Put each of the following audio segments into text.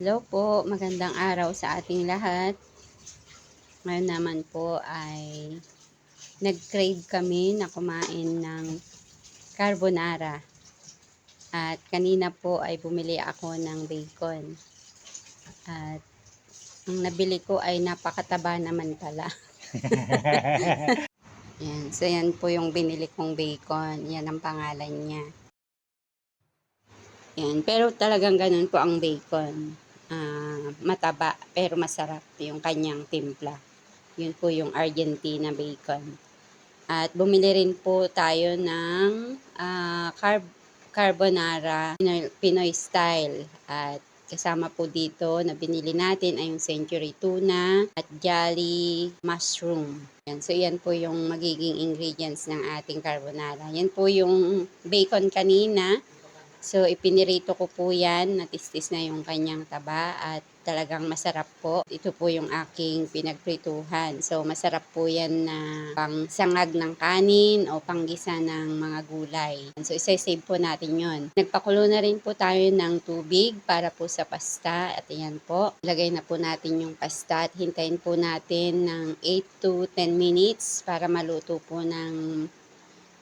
Hello po, magandang araw sa ating lahat. Ngayon naman po ay nag-crave kami na kumain ng carbonara. At kanina po ay bumili ako ng bacon. At ang nabili ko ay napakataba naman pala. Yan. So yan po yung binili kong bacon. Yan ang pangalan niya. Yan. Pero talagang ganun po ang bacon. Mataba pero masarap yung kanyang timpla. Yun po yung Argentina bacon. At bumili rin po tayo ng carbonara Pinoy style. At kasama po dito na binili natin ay yung century tuna at jolly mushroom. Yan. So yan po yung magiging ingredients ng ating carbonara. Yan po yung bacon kanina. So, ipinirito ko po yan, natistis na yung kanyang taba at talagang masarap po. Ito po yung aking pinagprituhan. So, masarap po yan na pang sangag ng kanin o panggisa ng mga gulay. So, isa-save po natin yon. Nagpakulo na rin po tayo ng tubig para po sa pasta. At yan po, ilagay na po natin yung pasta at hintayin po natin ng 8 to 10 minutes para maluto po ng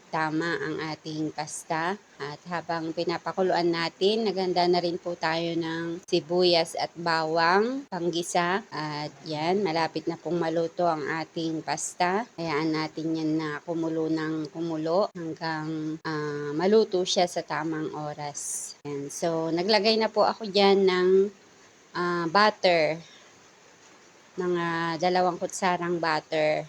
tama ang ating pasta. At habang pinapakuluan natin, naghanda na rin po tayo ng sibuyas at bawang, panggisa. At yan, malapit na pong maluto ang ating pasta. Hayaan natin yan na kumulo ng kumulo hanggang maluto siya sa tamang oras. Yan. So, naglagay na po ako dyan ng butter. Mga 2 kutsarang butter.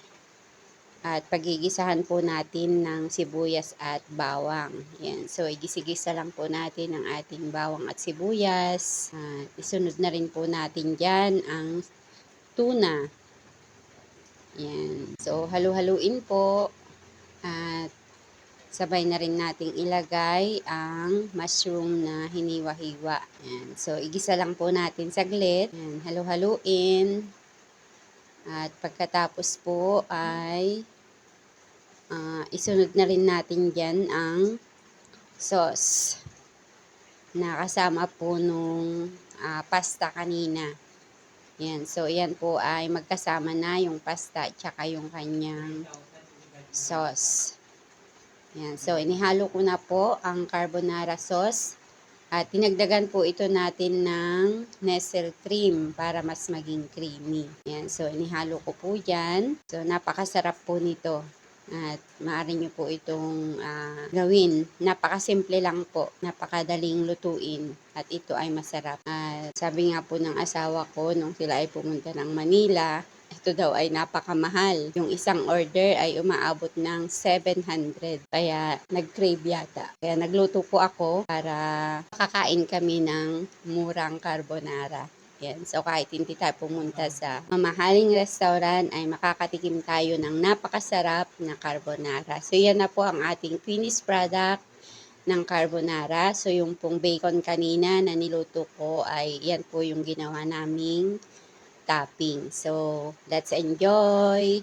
At pagigisahan po natin ng sibuyas at bawang. Yan. So, igisa-gisa lang po natin ang ating bawang at sibuyas. At isunod na rin po natin dyan ang tuna. Yan. So, halu-haluin po. At sabay na rin nating ilagay ang mushroom na hiniwa-hiwa. Yan. So, igisa lang po natin saglit. Yan. Halu-haluin. At pagkatapos po ay isunod na rin natin dyan ang sauce na kasama po nung pasta kanina. Yan. So, yan po ay magkasama na yung pasta at saka yung kanyang sauce. Yan. So, inihalo ko na po ang carbonara sauce. At tinagdagan po ito natin ng Nestle cream para mas maging creamy. Yan. So, inihalo ko po dyan. So, napakasarap po nito. At maaari nyo po itong gawin. Napakasimple lang po. Napakadaling lutuin. At ito ay masarap. At sabi nga po ng asawa ko nung sila ay pumunta ng Manila, ito daw ay napakamahal. Yung isang order ay umaabot ng 700. Kaya nag-crave yata. Kaya nagluto po ako para makakain kami ng murang carbonara. Yan. So kahit hindi tayo pumunta sa mamahaling restaurant ay makakatikim tayo ng napakasarap na carbonara. So yan na po ang ating finished product ng carbonara. So yung pong bacon kanina na niluto ko ay yan po yung ginawa naming topping. So let's enjoy!